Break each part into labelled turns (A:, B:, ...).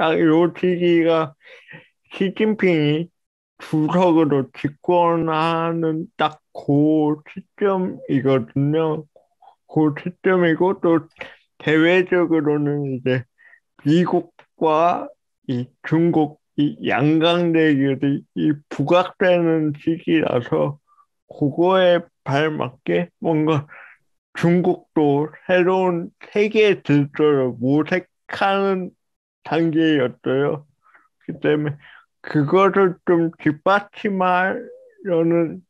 A: 딱 요 시기가 시진핑이 주석으로 집권하는 딱 그 시점이거든요. 그 시점이고 또 대외적으로는 이제 미국과 이 중국 이 양강 대결이 이 부각되는 시기라서 그거에 발맞게 뭔가 중국도 새로운 세계 질서를 모색하는 단계였어요. 그 때문에 그거를 좀 뒷받침하려는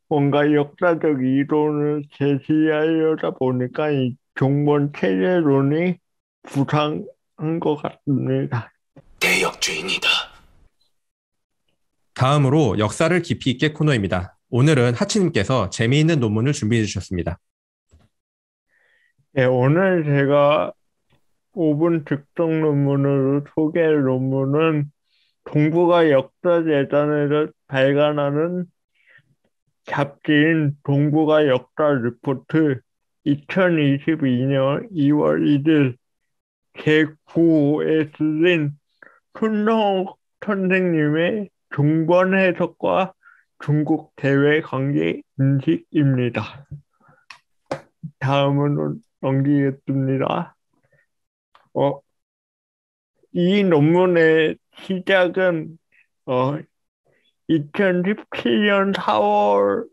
A: 뭔가 역사적 이론을 제시하려다 보니까 이 종본 체제론이 부상한 것 같습니다.
B: 대역죄인이다.
C: 다음으로 역사를 깊이 있게 코너입니다. 오늘은 하치님께서 재미있는 논문을 준비해 주셨습니다.
A: 네, 오늘 제가 5분 특정 논문으로 소개할 논문은 동북아 역사재단에서 발간하는 잡지인 동북아 역사 리포트 2022년 2월 1일 제9호에 쓰인 손정옥 선생님의 중번 해석과 중국 대외 관계 인식입니다. 다음으로 넘기겠습니다. 어, 이 논문의 시작은 2017년 4월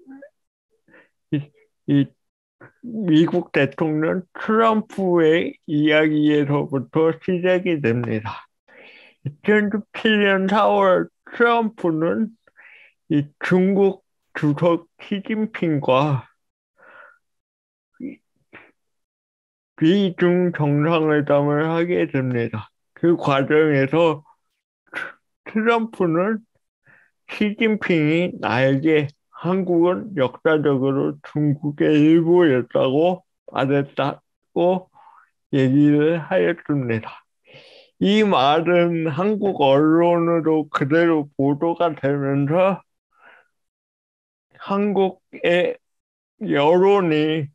A: 이, 이 미국 대통령 트럼프의 이야기에서부터 시작이 됩니다. 2017년 4월 트럼프는 이 중국 주석 시진핑과 미중 정상회담을 하게 됩니다. 그 과정에서 트럼프는 시진핑이 나에게 한국은 역사적으로 중국의 일부였다고 말했다고 얘기를 하였습니다. 이 말은 한국 언론으로 그대로 보도가 되면서 한국의 여론이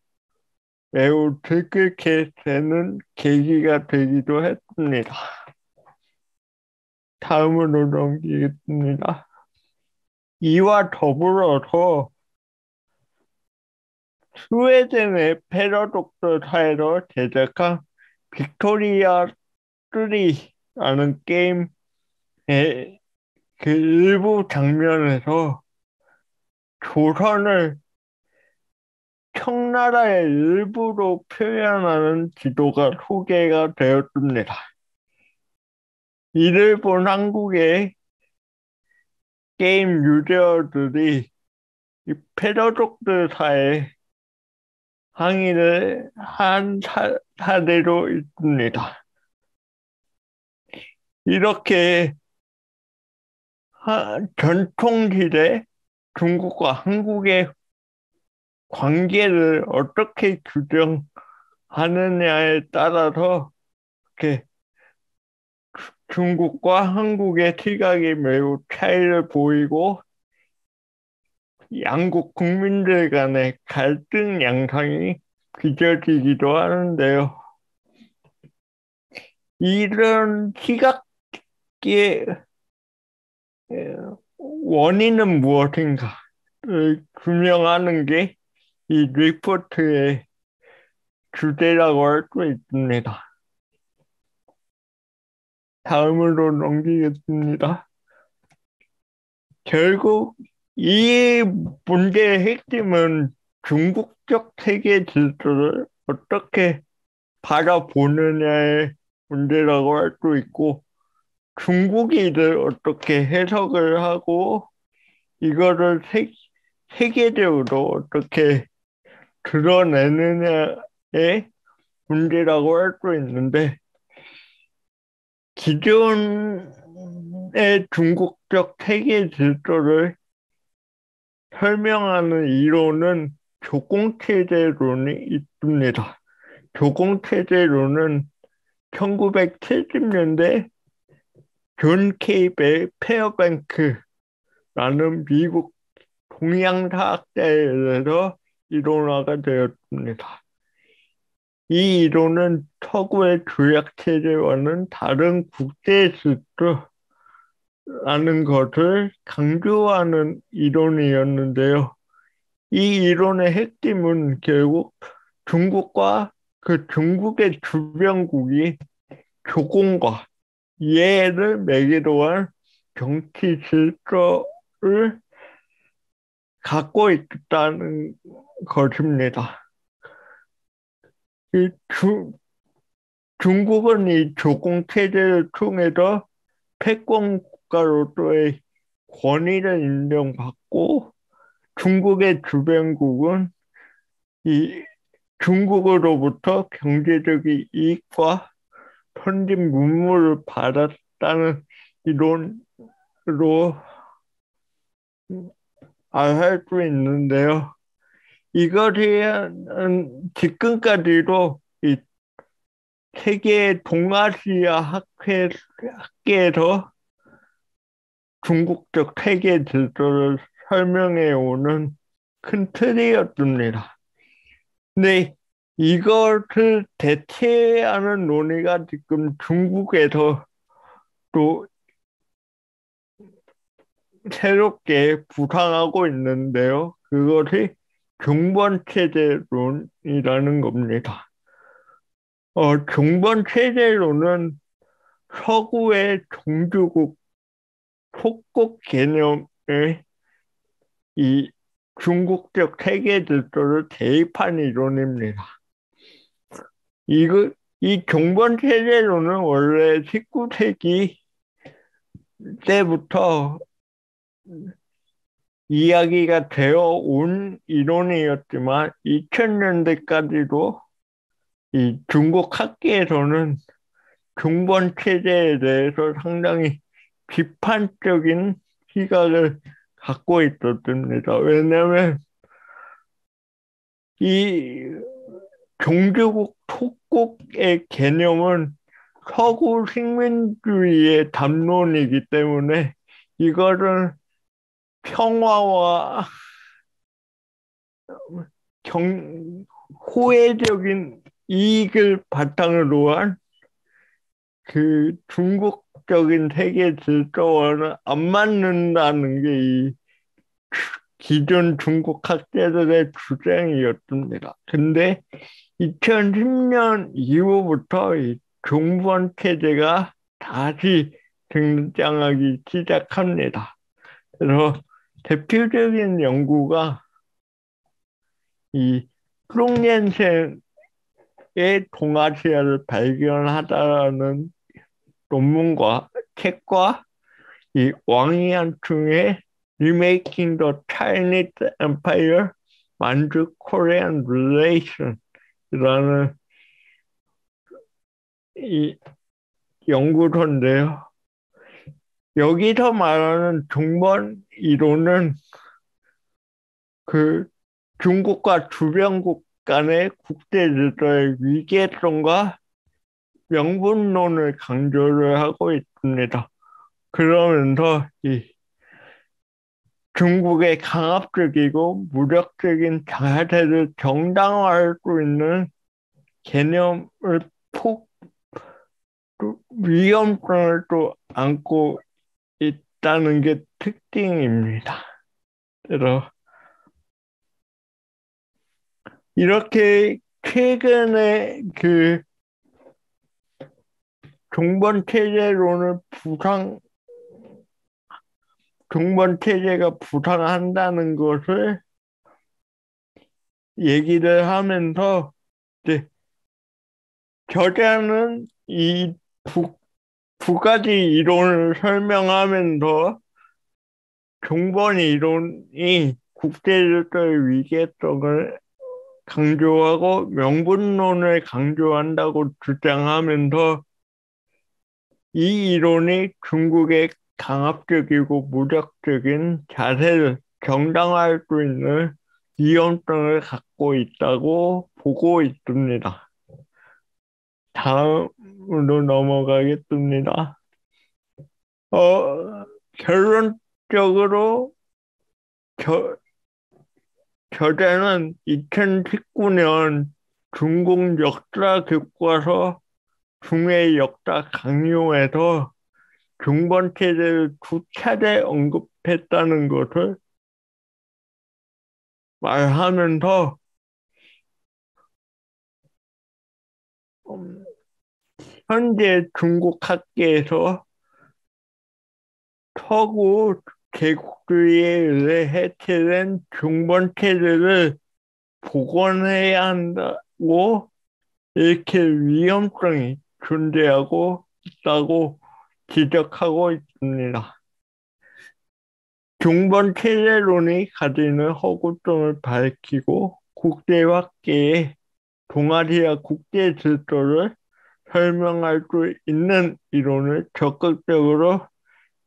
A: 매우 들끓게 되는 계기가 되기도 했습니다. 다음으로 넘기겠습니다. 이와 더불어서 스웨덴의 패러독스 사회로 제작한 빅토리아 3라는 게임의 그 일부 장면에서 조선을 청나라의 일부로 표현하는 지도가 소개가 되었습니다. 이를 본 한국의 게임 유저들이 이 패러독스사에 항의를 한 사례로 있습니다. 이렇게 전통시대 중국과 한국의 관계를 어떻게 규정하느냐에 따라서 이렇게 중국과 한국의 시각이 매우 차이를 보이고 양국 국민들 간의 갈등 양상이 빚어지기도 하는데요. 이런 시각의 원인은 무엇인가를 규명하는 게 이 리포트의 주제라고 할 수 있습니다. 다음으로 넘기겠습니다. 결국 이 문제의 핵심은 중국적 세계 질서를 어떻게 바라보느냐의 문제라고 할 수 있고, 중국이 이를 어떻게 해석을 하고, 이거를 세계적으로 어떻게 드러내느냐의 문제라고 할 수 있는데, 기존의 중국적 세계 질서를 설명하는 이론은 조공체제론이 있습니다. 조공체제론은 1970년대 존 페어뱅크라는 미국 동양사학자에 의해서 이론화가 되었습니다. 이 이론은 서구의 조약체제와는 다른 국제 질서라는 것을 강조하는 이론이었는데요. 이 이론의 핵심은 결국 중국과 그 중국의 주변국이 조공과 이해를 매개로 한 정치 질서를 갖고 있다는 것입니다. 이 중국은 이 조공 체제를 통해서 패권 국가로서의 권위를 인정받고 중국의 주변국은 이 중국으로부터 경제적인 이익과 선진 문물을 받았다는 이론으로 알 수 있는데요. 이것이 지금까지도 이 세계 동아시아 학계에서 중국적 세계 질서를 설명해 오는 큰 틀이었습니다. 근데 이것을 대체하는 논의가 지금 중국에서 또 새롭게 부상하고 있는데요. 그것이 종번체제론이라는 겁니다. 종번체제론은 서구의 종주국 속국 개념에 이 중국적 세계 질서를 대입한 이론입니다. 이 종번체제론은 원래 19세기 때부터 이야기가 되어 온 이론이었지만 2000년대까지도 이 중국 학계에서는 종번체제에 대해서 상당히 비판적인 시각을 갖고 있었습니다. 왜냐하면 이 종주국 속국의 개념은 서구 식민주의의 담론이기 때문에 이거를 평화와 호혜적인 이익을 바탕으로 한 그 중국적인 세계 질서와는 안 맞는다는 게 이 기존 중국 학자들의 주장이었습니다. 근데 2010년 이후부터 이 종번 체제가 다시 등장하기 시작합니다. 그래서 대표적인 연구가 이 프롱옌센의 동아시아를 발견하다라는 논문과 책과 이 왕이안충의 Remaking the Chinese Empire, Manchu-Korean Relations이라는 이 연구소인데요. 여기서 말하는 종번 이론은 그 중국과 주변국 간의 국제 질서의 위계성과 명분론을 강조를 하고 있습니다. 그러면서 이 중국의 강압적이고 무력적인 자세를 정당화할 수 있는 개념을 위험성을 또 안고 있다는 게 특징입니다. 그래서 이렇게 최근에 그 종번 체제가 부상한다는 것을 얘기를 하면서 이제 저자는 이 두 가지 이론을 설명하면서 종번 이론이 국제질서의 위계성을 강조하고 명분론을 강조한다고 주장하면서 이 이론이 중국의 강압적이고 무력적인 자세를 정당화할 수 있는 위험성을 갖고 있다고 보고 있습니다. 다음으로 넘어가겠습니다. 결론적으로 저자는 2019년 중국 역사 교과서 중의 역사 강요에서 중번 체제를 두 차례 언급했다는 것을 말하면서 현재 중국 학계에서 서구 제국주의에 의해 해체된 중번 체제를 복원해야 한다고 이렇게 위험성이 존재하고 있다고 지적하고 있습니다. 중번 체제론이 가지는 허구점을 밝히고 국제학계의 동아시아 국제 질서를 설명할 수 있는 이론을 적극적으로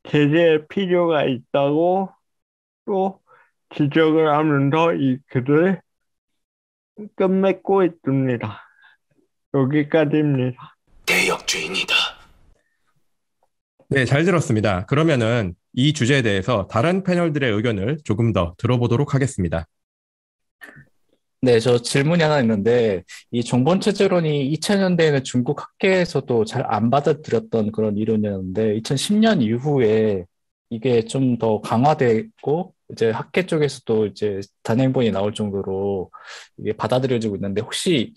A: 제재할 필요가 있다고 또 지적을 하면서 이 글을 끝맺고 있습니다. 여기까지입니다.
B: 대역죄인이다.
C: 네, 잘 들었습니다. 그러면은 이 주제에 대해서 다른 패널들의 의견을 조금 더 들어보도록 하겠습니다.
D: 네, 저 질문이 하나 있는데, 이 정본체제론이 2000년대에는 중국 학계에서도 잘 안 받아들였던 그런 이론이었는데, 2010년 이후에 이게 좀 더 강화되고, 이제 학계 쪽에서도 이제 단행본이 나올 정도로 이게 받아들여지고 있는데, 혹시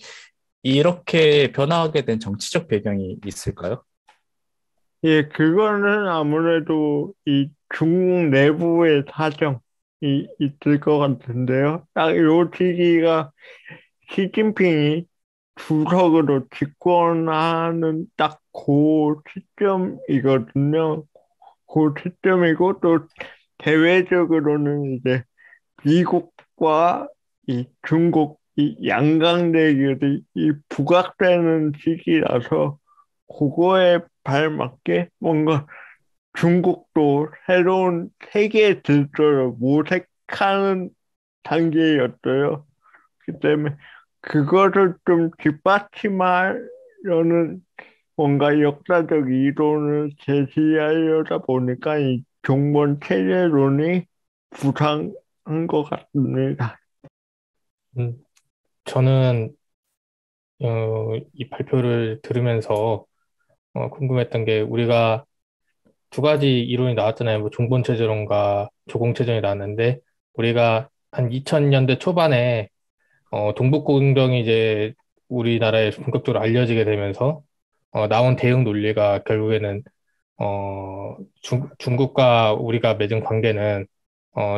D: 이렇게 변화하게 된 정치적 배경이 있을까요?
A: 예, 그거는 아무래도 이 중국 내부의 사정이 있을 것 같은데요. 딱 요 시기가 시진핑이 주석으로 집권하는 딱 그 시점이거든요. 그 시점이고 또 대외적으로는 이제 미국과 이 중국 이 양강 대결이 이 부각되는 시기라서 그거에 발맞게 뭔가 중국도 새로운 세계 질서를 모색하는 단계였어요. 그 때문에 그거를 좀 뒷받침하려는 뭔가 역사적 이론을 제시하려다 보니까 이 종본 체제론이 부상한 것 같습니다.
E: 음, 저는 이 발표를 들으면서 궁금했던 게 우리가 두 가지 이론이 나왔잖아요. 뭐 종본체제론과 조공체제론이 나왔는데 우리가 한 2000년대 초반에 동북공정이 이제 우리나라에 본격적으로 알려지게 되면서 나온 대응 논리가 결국에는 중국과 우리가 맺은 관계는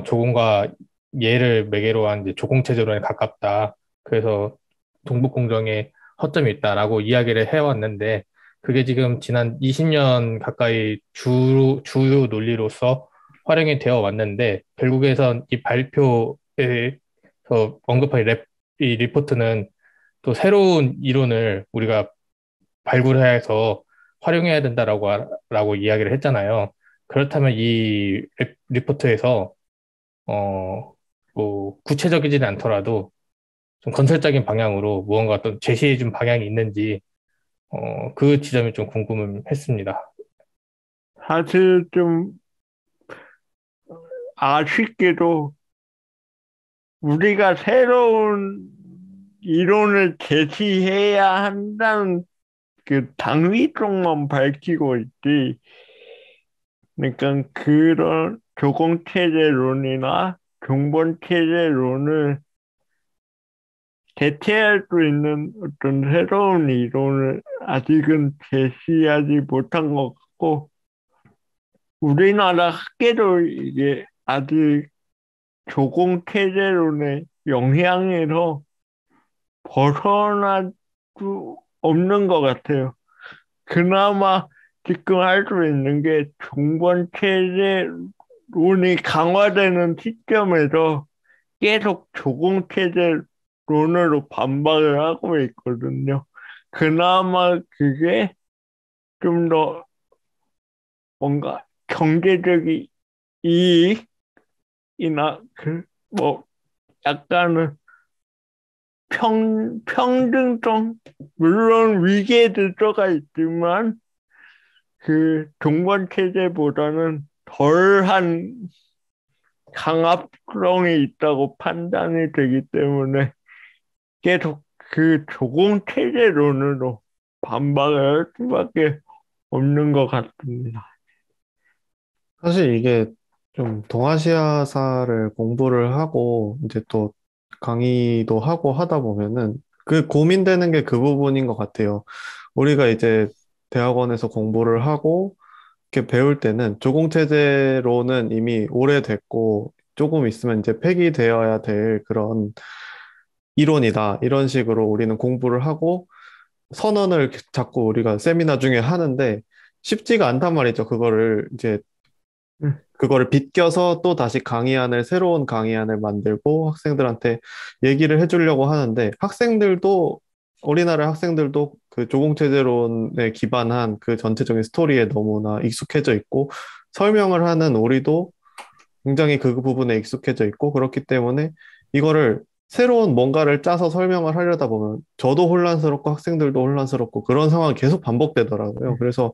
E: 조공과 예를 매개로 한 이제 조공체제론에 가깝다. 그래서 동북공정에 허점이 있다라고 이야기를 해왔는데 그게 지금 지난 20년 가까이 주요 논리로서 활용이 되어 왔는데 결국에선 이 발표에서 언급한 이 리포트는 또 새로운 이론을 우리가 발굴해야 해서 활용해야 라고 이야기를 했잖아요. 그렇다면 이 리포트에서 뭐 구체적이지는 않더라도 좀 건설적인 방향으로 무언가 어떤 제시해준 방향이 있는지 그 지점이 좀 궁금했습니다.
A: 사실 좀 아쉽게도 우리가 새로운 이론을 제시해야 한다는 그 당위 쪽만 밝히고 있지. 그러니까 그런 조공체제론이나 종본체제론을 대체할 수 있는 어떤 새로운 이론을 아직은 제시하지 못한 것 같고, 우리나라 학계도 이게 아직 조공체제론의 영향에서 벗어날 수 없는 것 같아요. 그나마 지금 할 수 있는 게 종본체제론이 강화되는 시점에서 계속 조공체제론으로 반박을 하고 있거든요. 그나마 그게 좀 더 뭔가 경제적인 이익이나 뭐 약간은 평등성, 물론 위계 질서가 있지만 그 종권 체제보다는 덜한 강압성이 있다고 판단이 되기 때문에 계속 그 조공 체제론으로 반박을 할 수밖에 없는 것 같습니다.
B: 사실 이게 좀 동아시아사를 공부를 하고 이제 또 강의도 하고 하다 보면은 그 고민되는 게 그 부분인 것 같아요. 우리가 이제 대학원에서 공부를 하고 이렇게 배울 때는 조공체제로는 이미 오래됐고 조금 있으면 이제 폐기되어야 될 그런 이론이다. 이런 식으로 우리는 공부를 하고 선언을 자꾸 우리가 세미나 중에 하는데 쉽지가 않단 말이죠. 그거를 비껴서 또 다시 새로운 강의안을 만들고 학생들한테 얘기를 해주려고 하는데 우리나라 학생들도 그 조공체제론에 기반한 그 전체적인 스토리에 너무나 익숙해져 있고 설명을 하는 우리도 굉장히 그 부분에 익숙해져 있고 그렇기 때문에 이거를 새로운 뭔가를 짜서 설명을 하려다 보면 저도 혼란스럽고 학생들도 혼란스럽고 그런 상황이 계속 반복되더라고요. 그래서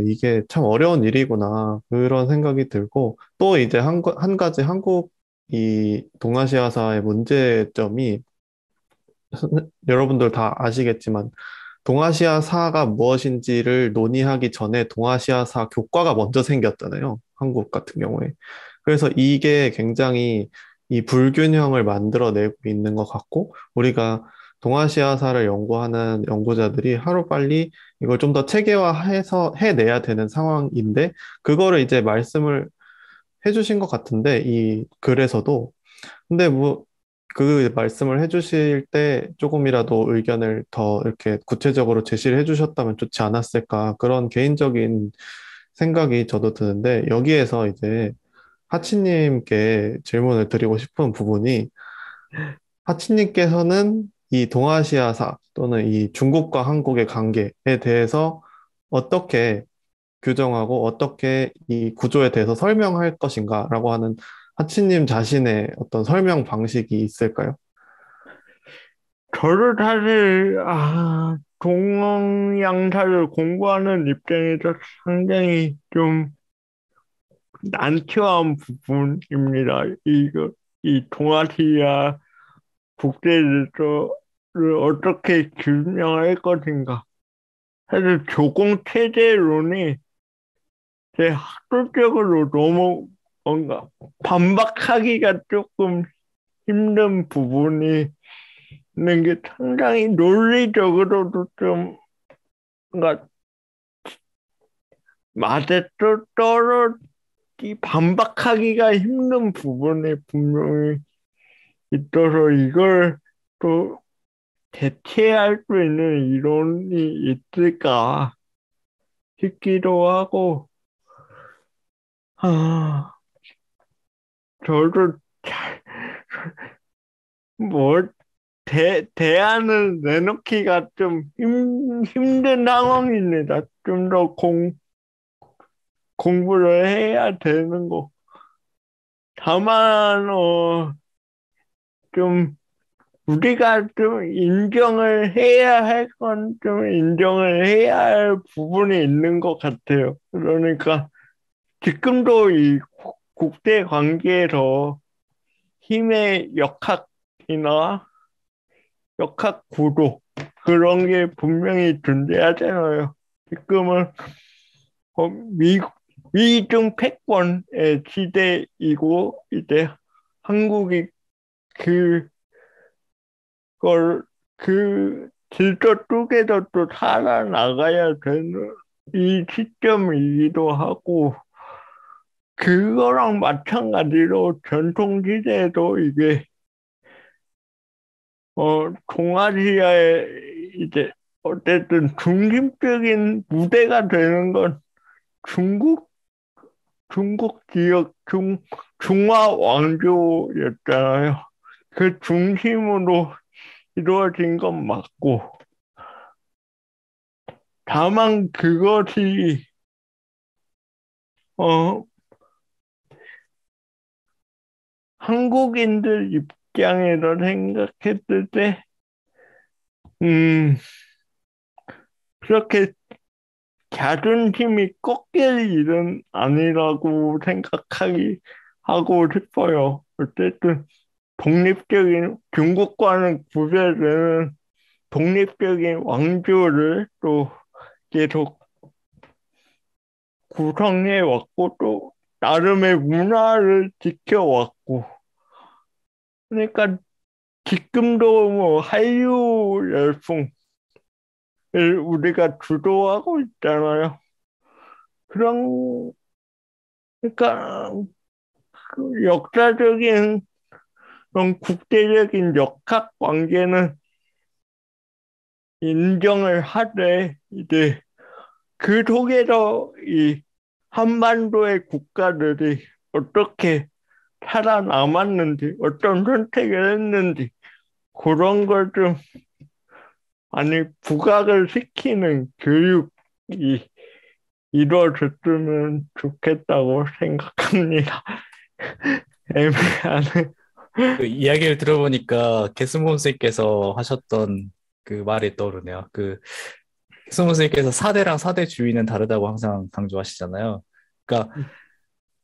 B: 이게 참 어려운 일이구나 그런 생각이 들고 또 이제 한 가지 한국 이 동아시아사의 문제점이 여러분들 다 아시겠지만 동아시아사가 무엇인지를 논의하기 전에 동아시아사 교과가 먼저 생겼잖아요. 한국 같은 경우에. 그래서 이게 굉장히 이 불균형을 만들어내고 있는 것 같고, 우리가 동아시아사를 연구하는 연구자들이 하루빨리 이걸 좀 더 체계화해서 해내야 되는 상황인데, 그거를 이제 말씀을 해주신 것 같은데, 이 글에서도. 근데 뭐, 그 말씀을 해주실 때 조금이라도 의견을 더 이렇게 구체적으로 제시를 해주셨다면 좋지 않았을까. 그런 개인적인 생각이 저도 드는데, 여기에서 이제 하치님께 질문을 드리고 싶은 부분이, 하치님께서는 이 동아시아사 또는 이 중국과 한국의 관계에 대해서 어떻게 규정하고 어떻게 이 구조에 대해서 설명할 것인가라고 하는 하치님 자신의 어떤 설명 방식이 있을까요?
A: 저를 사실 동양사를 공부하는 입장에서 상당히 좀 난처한 부분입니다. 이 동아시아 국제질서를 어떻게 규명할 것인가. 사실 조공체제론이 제 학술적으로 너무 뭔가 반박하기가 조금 힘든 부분이 있는 게 상당히 논리적으로도 좀 뭔가 맞아 반박하기가 힘든 부분이 분명히 있어서 이걸 또 대체할 수 있는 이론이 있을까 싶기도 하고, 아, 저도 잘, 뭐, 대안을 내놓기가 좀 힘든 상황입니다. 좀 더 공부를 해야 되는 거. 다만, 좀, 우리가 좀 인정을 해야 할 건 좀 인정을 해야 할 부분이 있는 것 같아요. 그러니까, 지금도 이 국제 관계에서 힘의 역학이나 역학 구도 그런 게 분명히 존재하잖아요. 지금은 미 미중 패권의 시대이고 이제 한국이 그걸 그 질서 속에서 또 살아나가야 되는 이 시점이기도 하고 그거랑 마찬가지로 전통시대에도 이게 동아시아의 이제 어쨌든 중심적인 무대가 되는 건 중국 지역 중화 왕조였잖아요. 그 중심으로 이루어진 건 맞고 다만 그것이 어 한국인들 입장에서 생각했을 때 그렇게 자존심이 꺾일 일은 아니라고 생각하기 하고 싶어요. 어쨌든 독립적인 중국과는 구별되는 독립적인 왕조를 또 계속 구성해 왔고 또 나름의 문화를 지켜왔고 그러니까 지금도 뭐 한류 열풍을 우리가 주도하고 있잖아요. 그러니까 그 역사적인 그런 국제적인 역학 관계는 인정을 하되 이제 그 속에서 이 한반도의 국가들이 어떻게 살아남았는지 어떤 선택을 했는지 그런 걸 좀 아니 부각을 시키는 교육이 이루어졌으면 좋겠다고 생각합니다. 애매하네.
D: 그 이야기를 들어보니까 개승범 선생님께서 하셨던 그 말이 떠오르네요. 그 개승범 선생님께서 4대랑 4대주의는 다르다고 항상 강조하시잖아요. 그러니까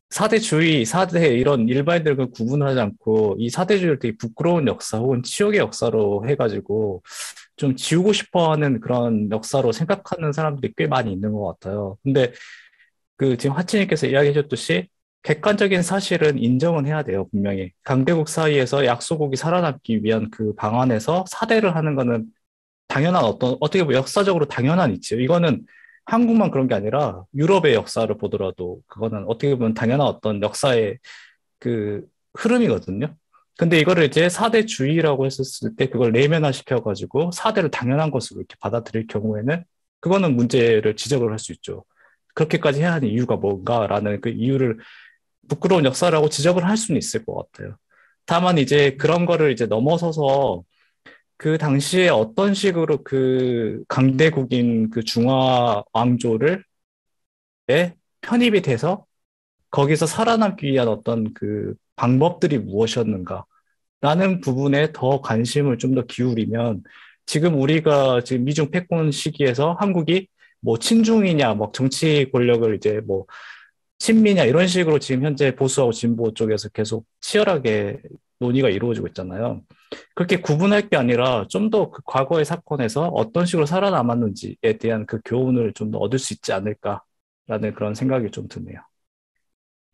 D: 4대주의, 4대 이런 일반인들 그 구분하지 않고 이 4대주의를 되게 부끄러운 역사 혹은 치욕의 역사로 해가지고 좀 지우고 싶어 하는 그런 역사로 생각하는 사람들이 꽤 많이 있는 것 같아요. 근데 그 지금 하치님께서 이야기해 줬듯이 객관적인 사실은 인정은 해야 돼요, 분명히. 강대국 사이에서 약소국이 살아남기 위한 그 방안에서 4대를 하는 거는 당연한 어떻게 보면 역사적으로 당연한 이치예요. 이거는 한국만 그런 게 아니라 유럽의 역사를 보더라도 그거는 어떻게 보면 당연한 어떤 역사의 그 흐름이거든요. 근데 이거를 이제 4대주의라고 했었을 때 그걸 내면화시켜가지고 4대를 당연한 것으로 이렇게 받아들일 경우에는 그거는 문제를 지적을 할 수 있죠. 그렇게까지 해야 하는 이유가 뭔가라는 그 이유를 부끄러운 역사라고 지적을 할 수는 있을 것 같아요. 다만 이제 그런 거를 이제 넘어서서 그 당시에 어떤 식으로 그 강대국인 그 중화 왕조를 편입이 돼서 거기서 살아남기 위한 어떤 그 방법들이 무엇이었는가 라는 부분에 더 관심을 좀 더 기울이면 지금 우리가 지금 미중 패권 시기에서 한국이 뭐 친중이냐, 뭐 정치 권력을 이제 뭐 친미냐 이런 식으로 지금 현재 보수하고 진보 쪽에서 계속 치열하게 논의가 이루어지고 있잖아요. 그렇게 구분할 게 아니라 좀 더 그 과거의 사건에서 어떤 식으로 살아남았는지에 대한 그 교훈을 좀 더 얻을 수 있지 않을까라는 그런 생각이 좀 드네요.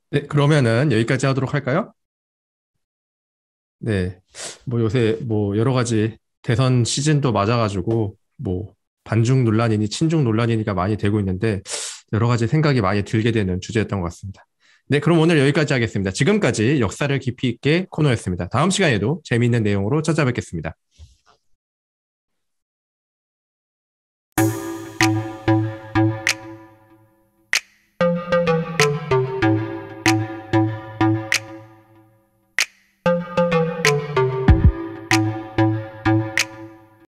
C: 네, 그러면은 여기까지 하도록 할까요? 네, 뭐 요새 뭐 여러 가지 대선 시즌도 맞아가지고 뭐 반중 논란이니 친중 논란이니가 많이 되고 있는데 여러 가지 생각이 많이 들게 되는 주제였던 것 같습니다. 네, 그럼 오늘 여기까지 하겠습니다. 지금까지 역사를 깊이 있게 코너였습니다. 다음 시간에도 재미있는 내용으로 찾아뵙겠습니다.